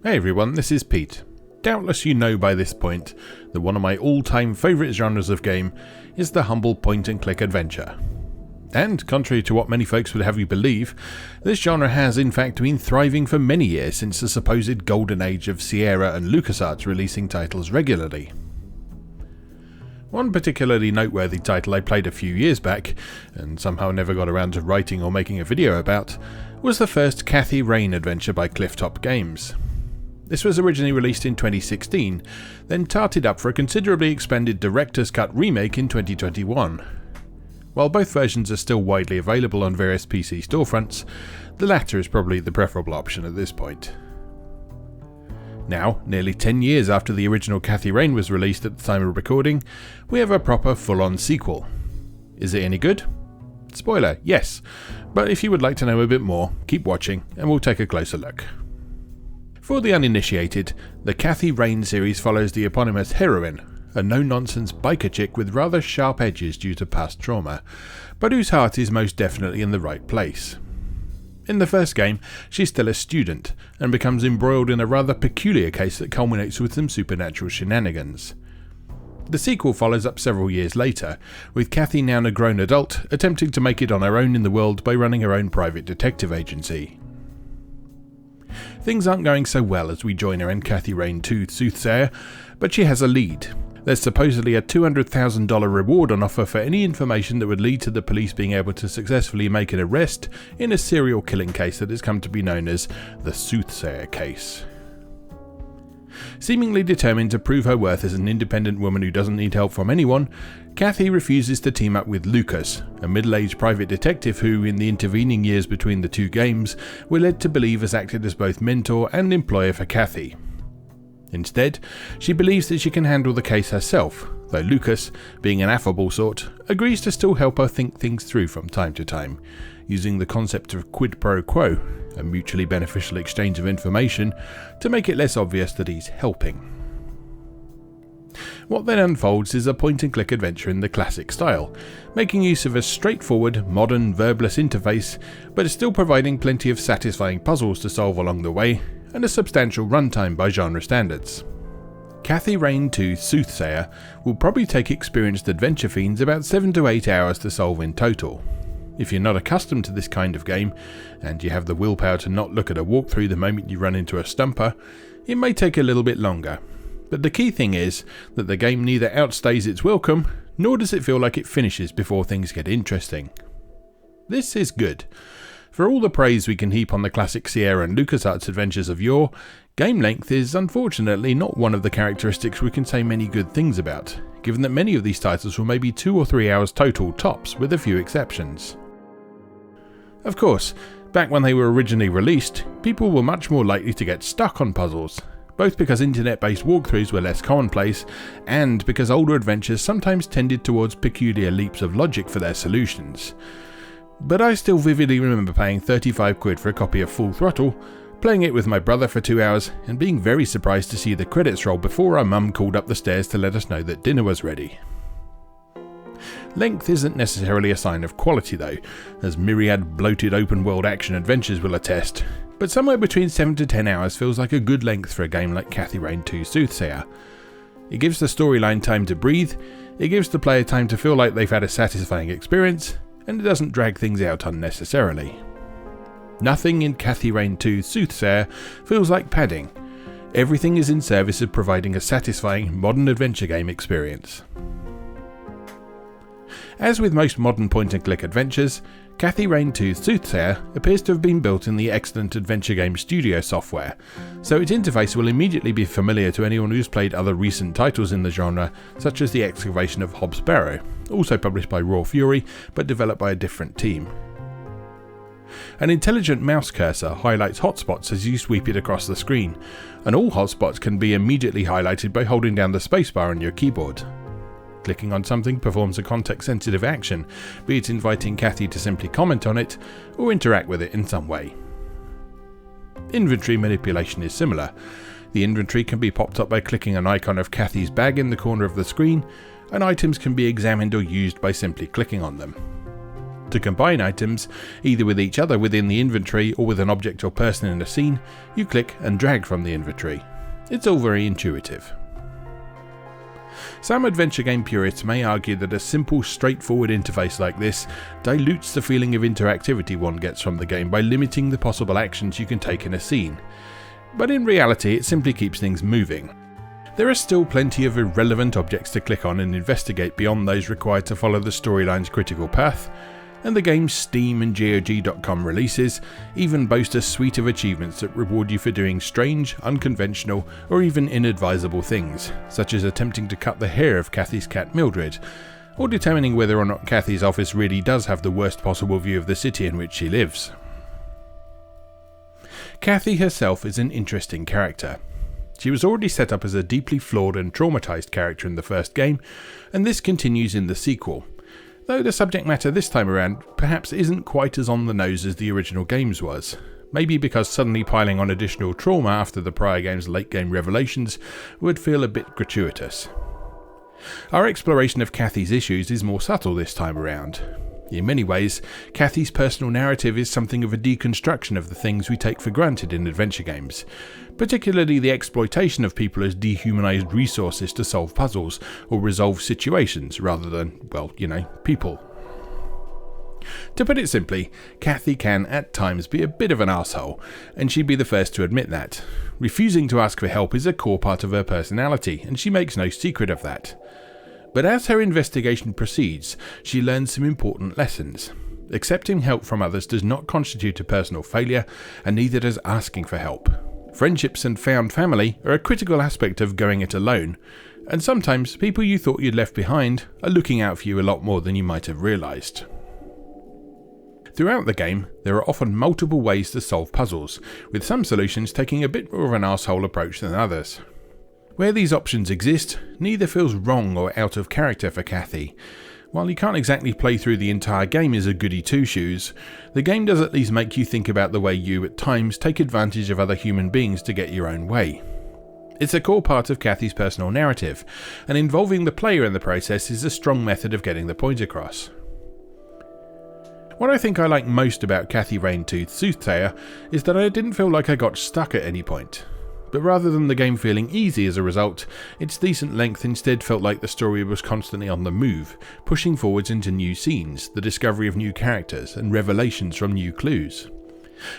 Hey everyone, this is Pete. Doubtless you know by this point that one of my all-time favourite genres of game is the humble point-and-click adventure. And, contrary to what many folks would have you believe, this genre has in fact been thriving for many years since the supposed golden age of Sierra and LucasArts releasing titles regularly. One particularly noteworthy title I played a few years back, and somehow never got around to writing or making a video about, was the first Cathy Rain adventure by Clifftop Games. This was originally released in 2016, then tarted up for a considerably expanded director's cut remake in 2021. While both versions are still widely available on various PC storefronts, the latter is probably the preferable option at this point. Now, nearly 10 years after the original Cathy Rain was released at the time of recording, we have a proper full-on sequel. Is it any good? Spoiler, yes, but if you would like to know a bit more, keep watching and we'll take a closer look. For the uninitiated, the Cathy Rain series follows the eponymous heroine, a no-nonsense biker chick with rather sharp edges due to past trauma, but whose heart is most definitely in the right place. In the first game, she's still a student, and becomes embroiled in a rather peculiar case that culminates with some supernatural shenanigans. The sequel follows up several years later, with Cathy, now a grown adult, attempting to make it on her own in the world by running her own private detective agency. Things aren't going so well as we join her in Cathy Rain 2 Soothsayer, but she has a lead. There's supposedly a $200,000 reward on offer for any information that would lead to the police being able to successfully make an arrest in a serial killing case that has come to be known as the Soothsayer case. Seemingly determined to prove her worth as an independent woman who doesn't need help from anyone, Cathy refuses to team up with Lucas, a middle-aged private detective who, in the intervening years between the two games, we're led to believe has acted as both mentor and employer for Cathy. Instead, she believes that she can handle the case herself, though Lucas, being an affable sort, agrees to still help her think things through from time to time, using the concept of quid pro quo, a mutually beneficial exchange of information, to make it less obvious that he's helping. What then unfolds is a point-and-click adventure in the classic style, making use of a straightforward, modern, verbless interface, but still providing plenty of satisfying puzzles to solve along the way, and a substantial runtime by genre standards. Cathy Rain 2 Soothsayer will probably take experienced adventure fiends about 7 to 8 hours to solve in total. If you're not accustomed to this kind of game, and you have the willpower to not look at a walkthrough the moment you run into a stumper, it may take a little bit longer. But the key thing is that the game neither outstays its welcome, nor does it feel like it finishes before things get interesting. This is good. For all the praise we can heap on the classic Sierra and LucasArts adventures of yore, game length is unfortunately not one of the characteristics we can say many good things about, given that many of these titles were maybe 2 or 3 hours total tops, with a few exceptions. Of course, back when they were originally released, people were much more likely to get stuck on puzzles, both because internet-based walkthroughs were less commonplace, and because older adventures sometimes tended towards peculiar leaps of logic for their solutions. But I still vividly remember paying 35 quid for a copy of Full Throttle, playing it with my brother for 2 hours, and being very surprised to see the credits roll before our mum called up the stairs to let us know that dinner was ready. Length isn't necessarily a sign of quality though, as myriad bloated open-world action adventures will attest, but somewhere between 7 to 10 hours feels like a good length for a game like Cathy Rain 2 Soothsayer. It gives the storyline time to breathe, it gives the player time to feel like they've had a satisfying experience, and it doesn't drag things out unnecessarily. Nothing in Cathy Rain 2 Soothsayer feels like padding. Everything is in service of providing a satisfying modern adventure game experience. As with most modern point-and-click adventures, Cathy Rain 2 Soothsayer appears to have been built in the excellent Adventure Game Studio software, so its interface will immediately be familiar to anyone who's played other recent titles in the genre, such as The Excavation of Hobbs Barrow, also published by Raw Fury, but developed by a different team. An intelligent mouse cursor highlights hotspots as you sweep it across the screen, and all hotspots can be immediately highlighted by holding down the spacebar on your keyboard. Clicking on something performs a context-sensitive action, be it inviting Cathy to simply comment on it, or interact with it in some way. Inventory manipulation is similar. The inventory can be popped up by clicking an icon of Cathy's bag in the corner of the screen, and items can be examined or used by simply clicking on them. To combine items, either with each other within the inventory or with an object or person in a scene, you click and drag from the inventory. It's all very intuitive. Some adventure game purists may argue that a simple, straightforward interface like this dilutes the feeling of interactivity one gets from the game by limiting the possible actions you can take in a scene. But in reality, it simply keeps things moving. There are still plenty of irrelevant objects to click on and investigate beyond those required to follow the storyline's critical path, and the game's Steam and GOG.com releases even boast a suite of achievements that reward you for doing strange, unconventional, or even inadvisable things, such as attempting to cut the hair of Kathy's cat Mildred, or determining whether or not Kathy's office really does have the worst possible view of the city in which she lives. Kathy herself is an interesting character. She was already set up as a deeply flawed and traumatized character in the first game, and this continues in the sequel. Though the subject matter this time around perhaps isn't quite as on the nose as the original games was, maybe because suddenly piling on additional trauma after the prior game's late game revelations would feel a bit gratuitous. Our exploration of Kathy's issues is more subtle this time around. In many ways, Kathy's personal narrative is something of a deconstruction of the things we take for granted in adventure games, particularly the exploitation of people as dehumanized resources to solve puzzles or resolve situations rather than, well, people. To put it simply, Kathy can at times be a bit of an arsehole, and she'd be the first to admit that. Refusing to ask for help is a core part of her personality, and she makes no secret of that. But as her investigation proceeds, she learns some important lessons. Accepting help from others does not constitute a personal failure, and neither does asking for help. Friendships and found family are a critical aspect of going it alone, and sometimes people you thought you'd left behind are looking out for you a lot more than you might have realised. Throughout the game, there are often multiple ways to solve puzzles, with some solutions taking a bit more of an arsehole approach than others. Where these options exist, neither feels wrong or out of character for Kathy. While you can't exactly play through the entire game as a goody two-shoes, the game does at least make you think about the way you, at times, take advantage of other human beings to get your own way. It's a core part of Kathy's personal narrative, and involving the player in the process is a strong method of getting the point across. What I think I like most about Kathy Rain-Tooth Soothsayer is that I didn't feel like I got stuck at any point. But rather than the game feeling easy as a result, its decent length instead felt like the story was constantly on the move, pushing forwards into new scenes, the discovery of new characters, and revelations from new clues.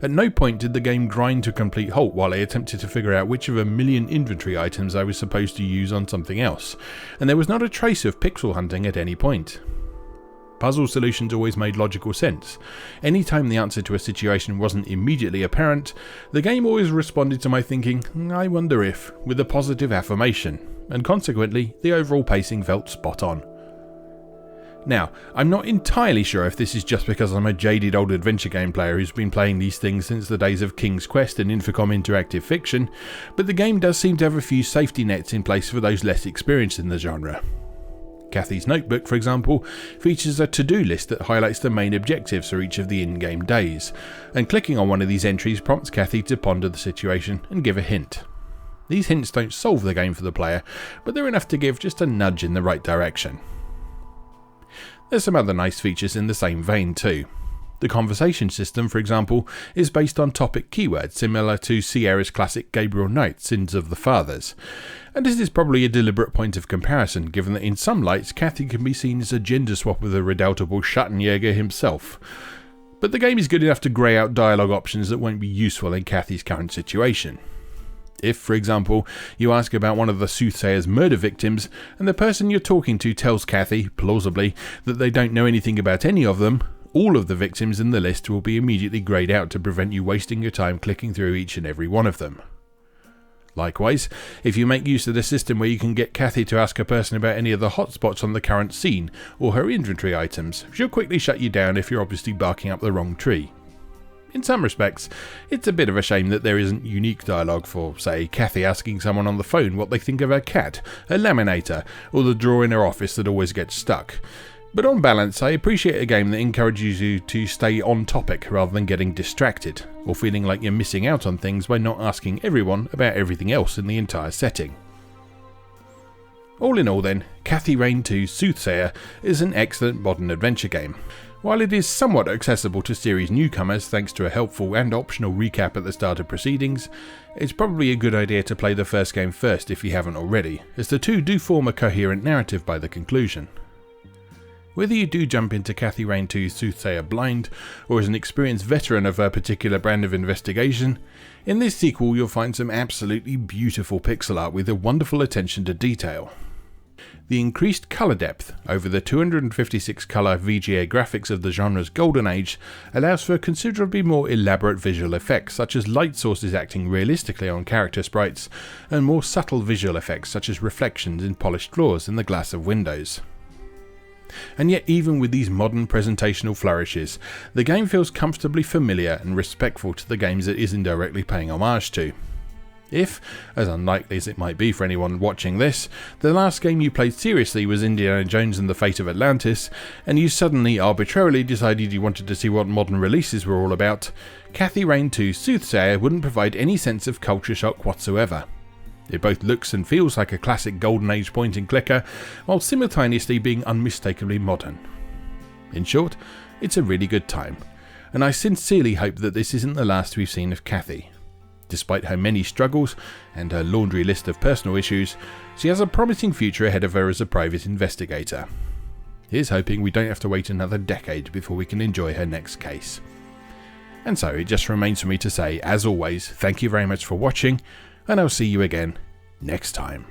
At no point did the game grind to a complete halt while I attempted to figure out which of a million inventory items I was supposed to use on something else, and there was not a trace of pixel hunting at any point. Puzzle solutions always made logical sense. Anytime the answer to a situation wasn't immediately apparent, the game always responded to my thinking, "I wonder if," with a positive affirmation, and consequently, the overall pacing felt spot on. Now, I'm not entirely sure if this is just because I'm a jaded old adventure game player who's been playing these things since the days of King's Quest and Infocom interactive fiction, but the game does seem to have a few safety nets in place for those less experienced in the genre. Kathy's notebook, for example, features a to-do list that highlights the main objectives for each of the in-game days, and clicking on one of these entries prompts Kathy to ponder the situation and give a hint. These hints don't solve the game for the player, but they're enough to give just a nudge in the right direction. There's some other nice features in the same vein too. The conversation system, for example, is based on topic keywords similar to Sierra's classic Gabriel Knight, Sins of the Fathers, and this is probably a deliberate point of comparison given that in some lights Kathy can be seen as a gender swap with the redoubtable Schattenjäger himself. But the game is good enough to grey out dialogue options that won't be useful in Kathy's current situation. If, for example, you ask about one of the Soothsayer's murder victims, and the person you're talking to tells Kathy, plausibly, that they don't know anything about any of them, all of the victims in the list will be immediately greyed out to prevent you wasting your time clicking through each and every one of them. Likewise, if you make use of the system where you can get Kathy to ask a person about any of the hotspots on the current scene, or her inventory items, she'll quickly shut you down if you're obviously barking up the wrong tree. In some respects, it's a bit of a shame that there isn't unique dialogue for, say, Kathy asking someone on the phone what they think of her cat, her laminator, or the drawer in her office that always gets stuck. But on balance, I appreciate a game that encourages you to stay on topic rather than getting distracted, or feeling like you're missing out on things by not asking everyone about everything else in the entire setting. All in all then, Kathy Rain 2 Soothsayer is an excellent modern adventure game. While it is somewhat accessible to series newcomers thanks to a helpful and optional recap at the start of proceedings, it's probably a good idea to play the first game first if you haven't already, as the two do form a coherent narrative by the conclusion. Whether you do jump into Kathy Rain 2's Soothsayer blind, or as an experienced veteran of a particular brand of investigation, in this sequel you'll find some absolutely beautiful pixel art with a wonderful attention to detail. The increased colour depth over the 256 colour VGA graphics of the genre's golden age allows for considerably more elaborate visual effects, such as light sources acting realistically on character sprites, and more subtle visual effects such as reflections in polished floors and the glass of windows. And yet, even with these modern presentational flourishes, the game feels comfortably familiar and respectful to the games it is indirectly paying homage to. If, as unlikely as it might be for anyone watching this, the last game you played seriously was Indiana Jones and the Fate of Atlantis, and you suddenly arbitrarily decided you wanted to see what modern releases were all about, Kathy Rain 2's Soothsayer wouldn't provide any sense of culture shock whatsoever. It both looks and feels like a classic golden age point and clicker, while simultaneously being unmistakably modern. In short, it's a really good time, and I sincerely hope that this isn't the last we've seen of Kathy. Despite her many struggles and her laundry list of personal issues, she has a promising future ahead of her as a private investigator. Here's hoping we don't have to wait another decade before we can enjoy her next case. And so it just remains for me to say, as always, thank you very much for watching, and I'll see you again next time.